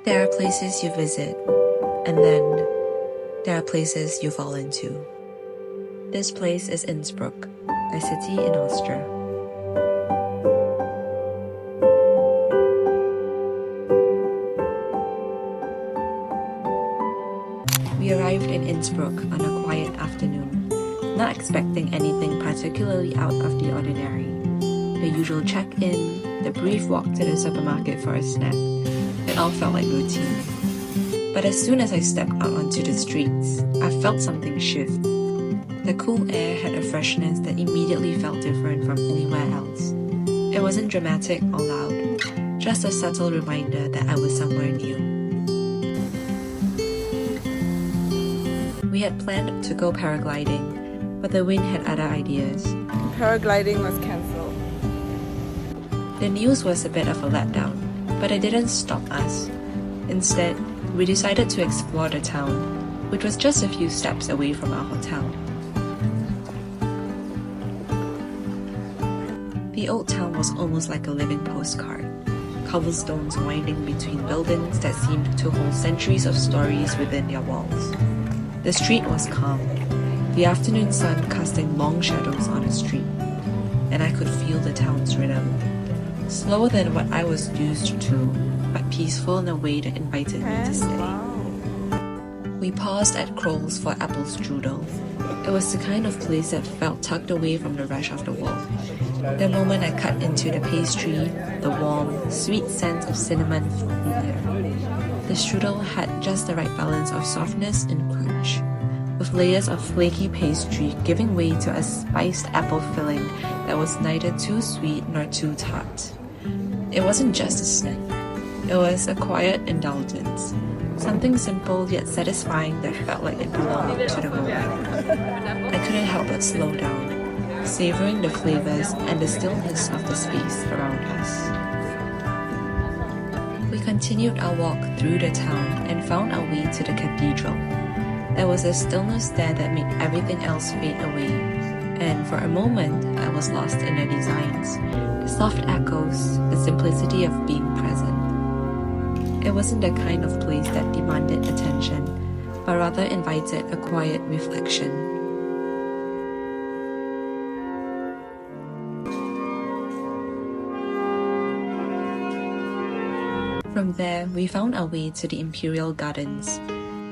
There are places you visit, and then there are places you fall into. This place is Innsbruck, a city in Austria. We arrived in Innsbruck on a quiet afternoon, not expecting anything particularly out of the ordinary. The usual check-in, the brief walk to the supermarket for a snack, it all felt like routine. But as soon as I stepped out onto the streets, I felt something shift. The cool air had a freshness that immediately felt different from anywhere else. It wasn't dramatic or loud, just a subtle reminder that I was somewhere new. We had planned to go paragliding, but the wind had other ideas. Paragliding was cancelled. The news was a bit of a letdown, but it didn't stop us. Instead, we decided to explore the town, which was just a few steps away from our hotel. The old town was almost like a living postcard. Cobblestones winding between buildings that seemed to hold centuries of stories within their walls. The street was calm, the afternoon sun casting long shadows on the street, and I could feel the town's rhythm. Slower than what I was used to, but peaceful in a way that invited me to stay. We paused at Kroll's for apple strudel. It was the kind of place that felt tucked away from the rush of the world. The moment I cut into the pastry, the warm, sweet scent of cinnamon filled the air. The strudel had just the right balance of softness and crunch, with layers of flaky pastry giving way to a spiced apple filling that was neither too sweet nor too tart. It wasn't just a snack. It was a quiet indulgence, something simple yet satisfying that felt like it belonged to the moment. I couldn't help but slow down, savoring the flavors and the stillness of the space around us. We continued our walk through the town and found our way to the Cathedral. There was a stillness there that made everything else fade away, and for a moment I was lost in the designs, the soft echoes, the simplicity of being present. It wasn't the kind of place that demanded attention, but rather invited a quiet reflection. From there, we found our way to the Imperial Gardens.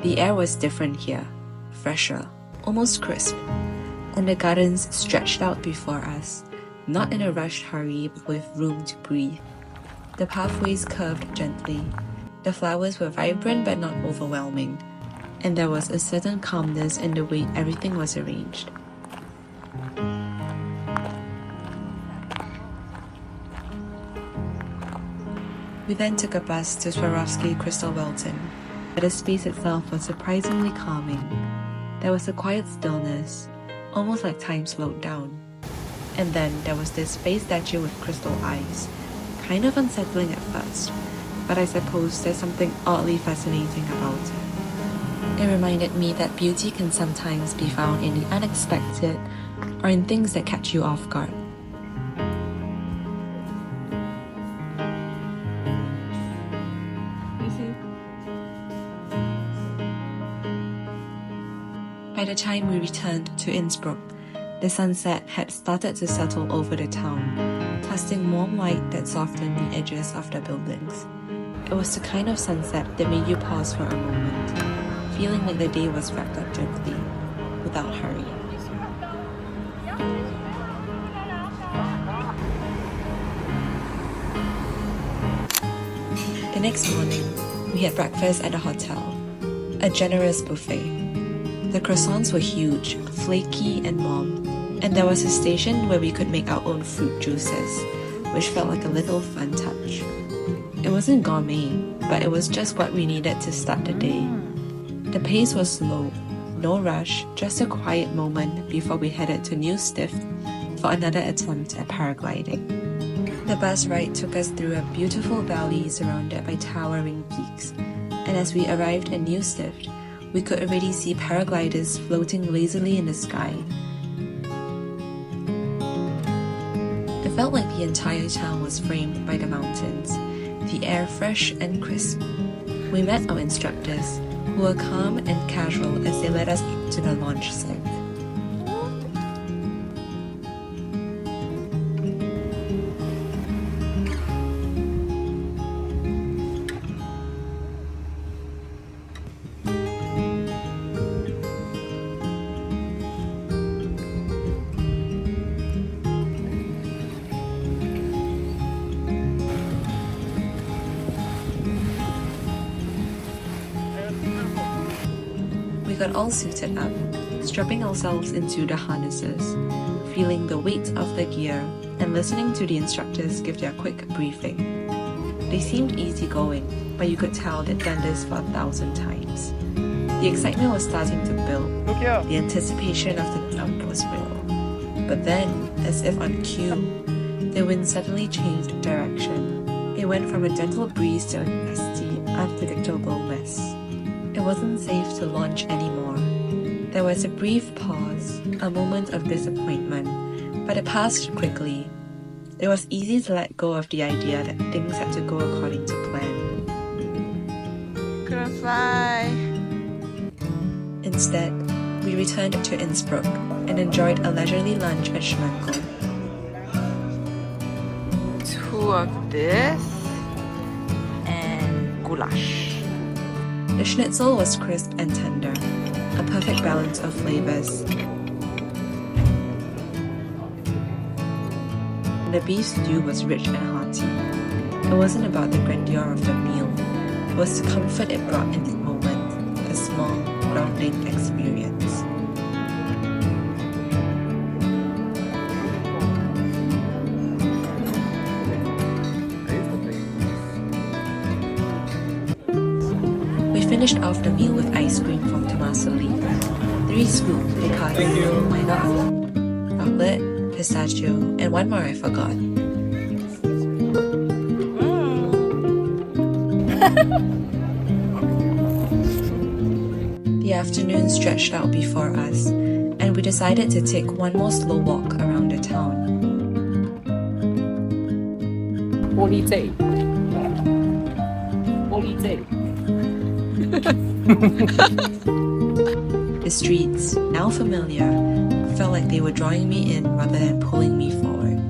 The air was different here, fresher, almost crisp, and the gardens stretched out before us, not in a rushed hurry but with room to breathe. The pathways curved gently. The flowers were vibrant but not overwhelming, and there was a certain calmness in the way everything was arranged. We then took a bus to Swarovski Kristallwelten, but the space itself was surprisingly calming. There was a quiet stillness, almost like time slowed down. And then there was this space statue with crystal eyes, kind of unsettling at first, but I suppose there's something oddly fascinating about it. It reminded me that beauty can sometimes be found in the unexpected or in things that catch you off guard. By the time we returned to Innsbruck, the sunset had started to settle over the town, casting warm light that softened the edges of the buildings. It was the kind of sunset that made you pause for a moment, feeling like the day was wrapped up gently, without hurry. The next morning, we had breakfast at a hotel, a generous buffet. The croissants were huge, flaky and warm, and there was a station where we could make our own fruit juices, which felt like a little fun touch. It wasn't gourmet, but it was just what we needed to start the day. The pace was slow, no rush, just a quiet moment before we headed to Neustift for another attempt at paragliding. The bus ride took us through a beautiful valley surrounded by towering peaks, and as we arrived in Neustift, we could already see paragliders floating lazily in the sky. It felt like the entire town was framed by the mountains, the air fresh and crisp. We met our instructors, who were calm and casual as they led us to the launch site. We got all suited up, strapping ourselves into the harnesses, feeling the weight of the gear, and listening to the instructors give their quick briefing. They seemed easygoing, but you could tell they'd done this for 1,000 times. The excitement was starting to build. The anticipation of the jump was real. But then, as if on cue, the wind suddenly changed direction. It went from a gentle breeze to a gusty, unpredictable mist. It wasn't safe to launch anymore. There was a brief pause, a moment of disappointment, but it passed quickly. It was easy to let go of the idea that things had to go according to plan. Couldn't fly. Instead, we returned to Innsbruck and enjoyed a leisurely lunch at Schmankerl. Two of this and goulash. The schnitzel was crisp and tender, a perfect balance of flavors. The beef stew was rich and hearty. It wasn't about the grandeur of the meal, it was the comfort it brought in the moment, a small, grounding experience. We finished off the meal with ice cream from Tomasoli. 3 scoops because why not? Chocolate, pistachio, and one more I forgot. The afternoon stretched out before us, and we decided to take one more slow walk around the town. Holiday. Holiday. The streets, now familiar, felt like they were drawing me in rather than pulling me forward.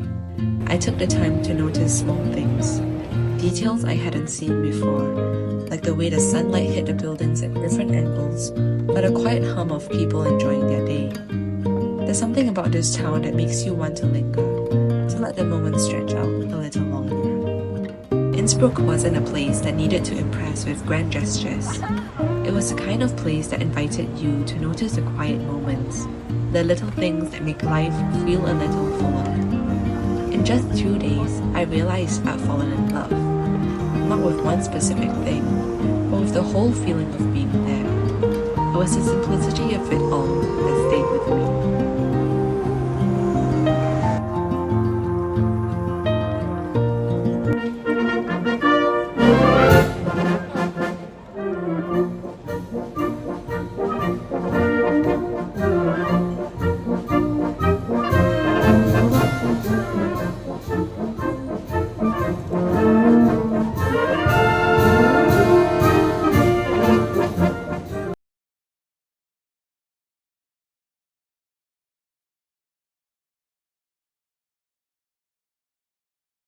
I took the time to notice small things, details I hadn't seen before, like the way the sunlight hit the buildings at different angles, but a quiet hum of people enjoying their day. There's something about this town that makes you want to linger, to let the moment stretch out a little longer. Innsbruck wasn't a place that needed to impress with grand gestures. It was the kind of place that invited you to notice the quiet moments, the little things that make life feel a little fuller. In just 2 days, I realized I'd fallen in love. Not with one specific thing, but with the whole feeling of being there. It was the simplicity of it all that stayed with me.